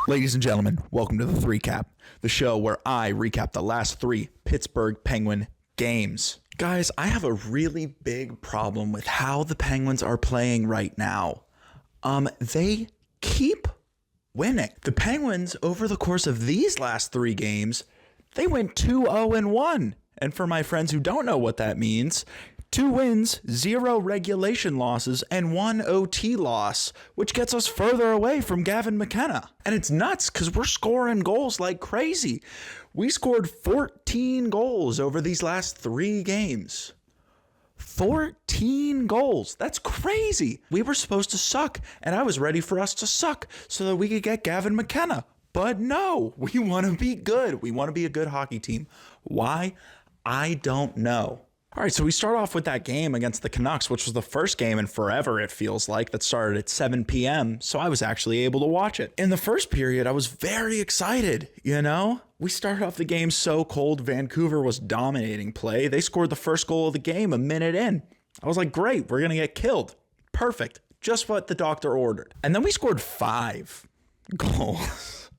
Ladies and gentlemen, welcome to the Threecap, the show where I recap the last 3 Pittsburgh Penguin games. Guys, I have a really big problem with how the Penguins are playing right now. They keep winning. The Penguins, over the course of these last 3 games, they went 2-0-1. And for my friends who don't know what that means, 2 wins, 0 regulation losses, and 1 OT loss, which gets us further away from Gavin McKenna. And it's nuts because we're scoring goals like crazy. We scored 14 goals over these last 3 games. 14 goals. That's crazy. We were supposed to suck, and I was ready for us to suck so that we could get Gavin McKenna. But no, we want to be good. We want to be a good hockey team. Why? I don't know. All right, so we start off with that game against the Canucks, which was the first game in forever, it feels like, that started at 7 p.m., so I was actually able to watch it. In the first period, I was very excited, you know? We started off the game so cold. Vancouver was dominating play. They scored the first goal of the game a minute in. I was like, great, we're going to get killed. Perfect. Just what the doctor ordered. And then we scored 5 goals.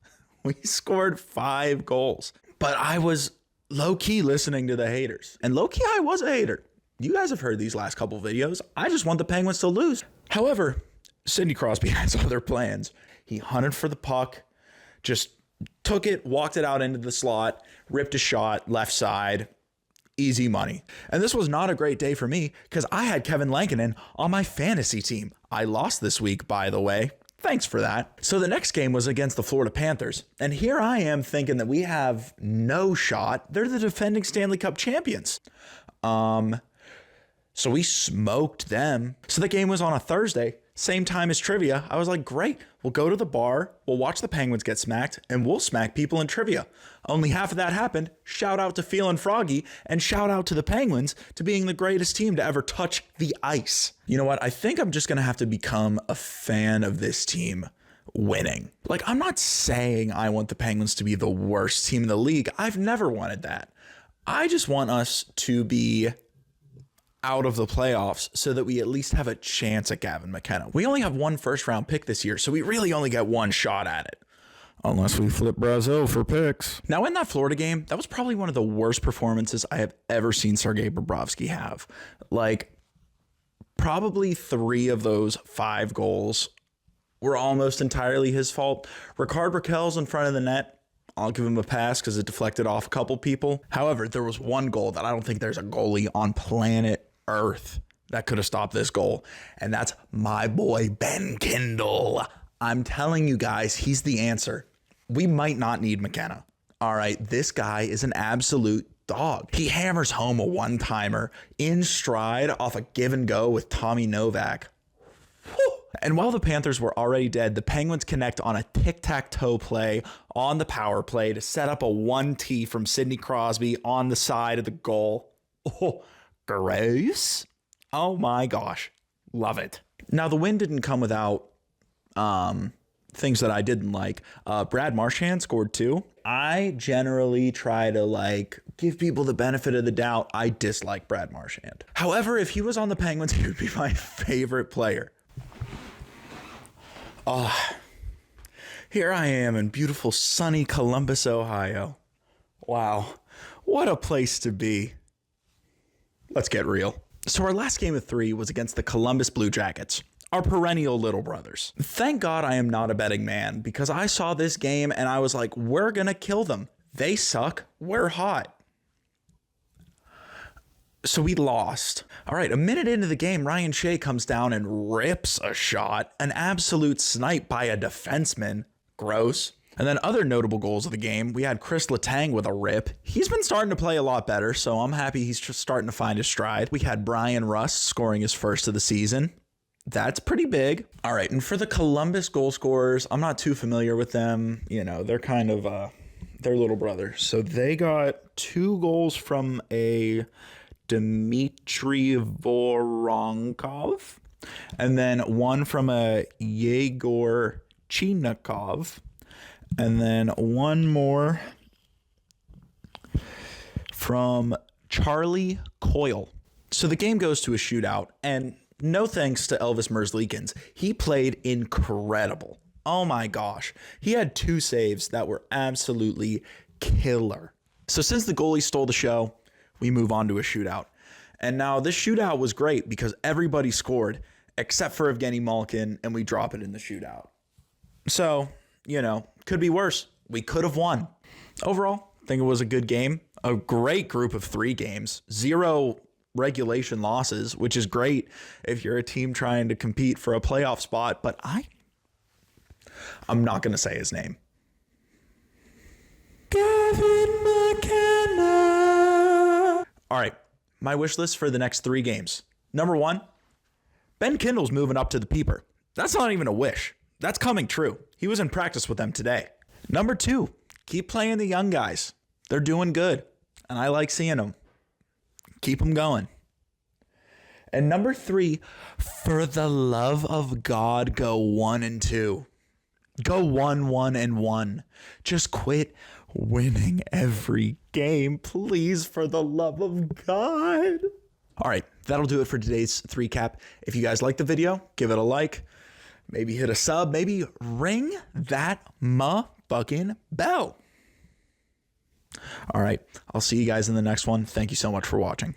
We scored 5 goals. But I was low-key listening to the haters. And low-key, I was a hater. You guys have heard these last couple videos. I just want the Penguins to lose. However, Sidney Crosby has other plans. He hunted for the puck, just took it, walked it out into the slot, ripped a shot, left side, easy money. And this was not a great day for me because I had Kevin Lankinen on my fantasy team. I lost this week, by the way. Thanks for that. So the next game was against the Florida Panthers. And here I am thinking that we have no shot. They're the defending Stanley Cup champions. So we smoked them. So the game was on a Thursday, same time as trivia. I was like, great, we'll go to the bar, we'll watch the Penguins get smacked, and we'll smack people in trivia. Only half of that happened. Shout out to Feelin' Froggy, and shout out to the Penguins to being the greatest team to ever touch the ice. You know what? I think I'm just going to have to become a fan of this team winning. Like, I'm not saying I want the Penguins to be the worst team in the league. I've never wanted that. I just want us to be out of the playoffs so that we at least have a chance at Gavin McKenna. We only have 1 first-round pick this year, so we really only get 1 shot at it. Unless we flip Brazil for picks. Now, in that Florida game, that was probably one of the worst performances I have ever seen Sergei Bobrovsky have. Like, probably 3 of those 5 goals were almost entirely his fault. Rickard Rakell's in front of the net. I'll give him a pass because it deflected off a couple people. However, there was 1 goal that I don't think there's a goalie on planet Earth that could have stopped this goal. And that's my boy, Ben Kindel. I'm telling you guys, he's the answer. We might not need McKenna. All right, this guy is an absolute dog. He hammers home a one-timer in stride off a give and go with Tommy Novak. Whew. And while the Panthers were already dead, the Penguins connect on a tic-tac-toe play on the power play to set up a 1-T from Sidney Crosby on the side of the goal. Oh, gross. Oh my gosh. Love it. Now, the win didn't come without things that I didn't like. Brad Marchand scored 2. I generally try to give people the benefit of the doubt. I dislike Brad Marchand. However, if he was on the Penguins, he would be my favorite player. Here I am in beautiful sunny Columbus, Ohio. Wow, what a place to be. Let's get real. So our last game of 3 was against the Columbus Blue Jackets, our perennial little brothers. Thank God I am not a betting man because I saw this game and I was like, we're going to kill them. They suck. We're hot. So we lost. All right, a minute into the game, Ryan Shea comes down and rips a shot. An absolute snipe by a defenseman. Gross. And then other notable goals of the game, we had Chris Letang with a rip. He's been starting to play a lot better, so I'm happy he's just starting to find his stride. We had Brian Rust scoring his first of the season. That's pretty big. All right, and for the Columbus goal scorers, I'm not too familiar with them. You know, they're kind of their little brother. So they got 2 goals from a Dmitry Voronkov, and then 1 from a Yegor Chinakov, and then 1 more from Charlie Coyle. So the game goes to a shootout, and no thanks to Elvis Merzlikins. He played incredible. Oh my gosh. He had 2 saves that were absolutely killer. So since the goalie stole the show, we move on to a shootout. And now this shootout was great because everybody scored except for Evgeny Malkin, and we drop it in the shootout. So, could be worse. We could have won. Overall, I think it was a good game. A great group of 3 games. 0 regulation losses, which is great if you're a team trying to compete for a playoff spot. But I'm not going to say his name. Gavin McKenna. All right. My wish list for the next 3 games. Number 1, Ben Kindel's moving up to the peeper. That's not even a wish. That's coming true. He was in practice with them today. Number 2, keep playing the young guys. They're doing good, and I like seeing them. Keep them going. And number 3, for the love of God, go 1-2. Go 1-1-1. Just quit winning every game, please, for the love of God. All right, that'll do it for today's Threecap. If you guys like the video, give it a like, maybe hit a sub, maybe ring that motherfucking bell. All right, I'll see you guys in the next one. Thank you so much for watching.